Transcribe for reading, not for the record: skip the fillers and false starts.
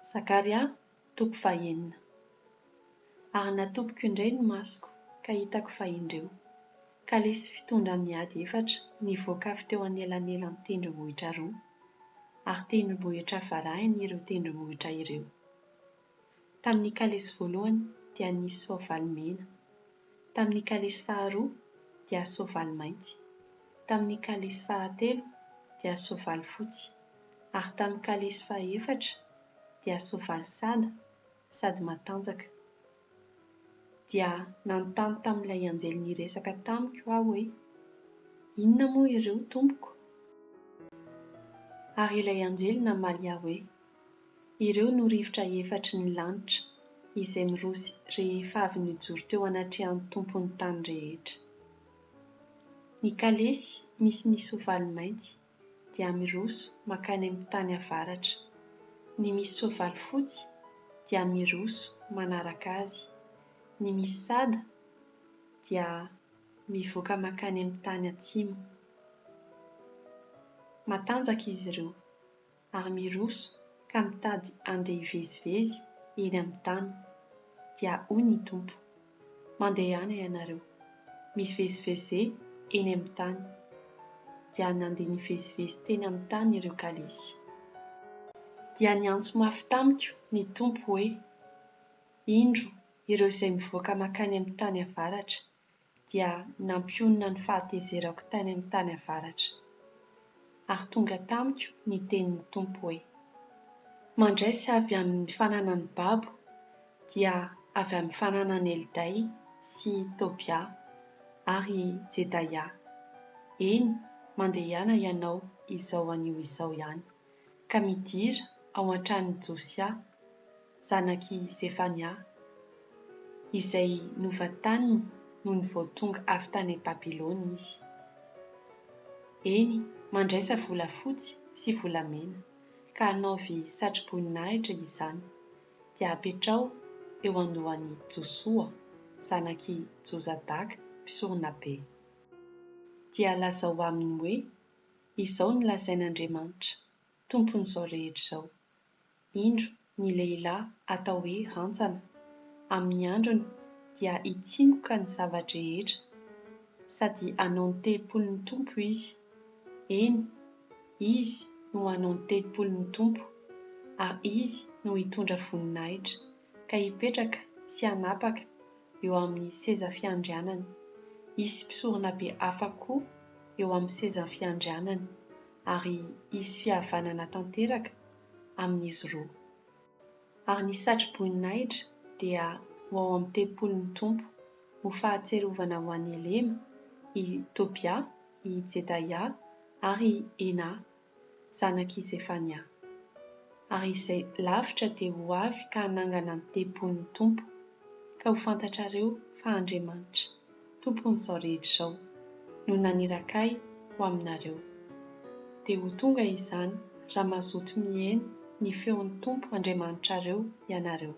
Zakaria, toko 9. Ary natompoko indray ny masoko, ka hitako fa indreo. Kalesy fitondra miady 4 nivoaka avy teo anelanelan'ny tendrombohitra 2, ary tendrombohitra varahiny ireo tendrombohitra ireo. Tamin'ny kalesy voalohany dia nisy soavaly mena, tamin'ny kalesy faharoa dia soavaly mainty, tamin'ny kalesy fahatelo dia soavaly fotsy, ary tamin'ny kalesy fahaefatra dia soavaly sada sady matanjaka. Dia nanontany tamin'ilay anjely niresaka tamiko aho hoe: inona moa ireo tompoko? Ary ilay anjely namaly aho hoe: ireo no rivotra 4 ny lanitra izay mirosy rehefa avy nijoro teo anatrehan'ny tompon'ny tany rehetra. Ny kalesy misy ny soavaly mainty dia miroso makany amin'ny tany avaratra, ny misy soavaly fotsy dia miroso manaraka azy, ny misy sada dia mivoaka makany amin'ny tany atsimo. Matanjaka izy ireo ary miroso ka mitady andeha hivezivezy eny amin'ny tany. Dia hoy ny tompo: mandeha any ianareo, mivezivezy eny amin'ny tany. Dia nandeha nivezivezy teny amin'ny tany ireo kalesy. Dia niantso mafy tamiko ny tompo hoe: indro ireo izay mivoaka makany amin'ny tany avaratra dia nampionona ny fahatezerako tany amin'ny tany avaratra. Ary tonga tamiko ny tenin'ny tompo hoe: mandraisa avy amin'ny fananan'ny babo dia avy amin'ny fananan'ny Elday sy Tobia ary Jedaia. Eny, mandeha iana ianao izao anio izao ihany, ka midira ao an-tranon'i Josia zanaky Zefania, izay novataniny noho ny vao tonga avy tany Babilôna izy. Eny, mandraisa volafotsy sy volamena, ka hanaovy satro-boninahitra izany, dia apetrao eo andohan'i Josoa zanaky Josadaka mpisorona be. Dia lazao aminy hoe: izao no lazain'Andriamanitra, tompon'izao rehetra izao: indro ny lehilahy atao hoe rantsana, amin'ny androny dia hitsimoka ny zavatra rehetra, sady hanao ny telopolon'ny tompo izy. Eny, izy no hanao ny telopolon'ny tompo, ary izy no hitondra voninahitra, ka hipetraka sy hanapaka eo amin'ny seza fiandrianany. Hisy mpisorona be hafa koa eo amin'ny seza fiandrianany, ary hisy fihavanana tanteraka amin'izy roa. Ary ny satro-boninahitra dia ho ao amin'ny telopolon'ny tompo, ho fahatserovana ho an'i Elema, i Tobia, i Jedaia ary Ena zanaky Zefania. Ary izay lavitra dia ho avy ka hanangana ny telopolon'ny tompo, ka ho fantatrareo fa Andriamanitra, tompon'izao rehetra izao, no naniraka-ahy ho aminareo. Dia ho tonga izany raha mazoto mihaino ny feon'ny Tompo Andriamanitrareo ianareo.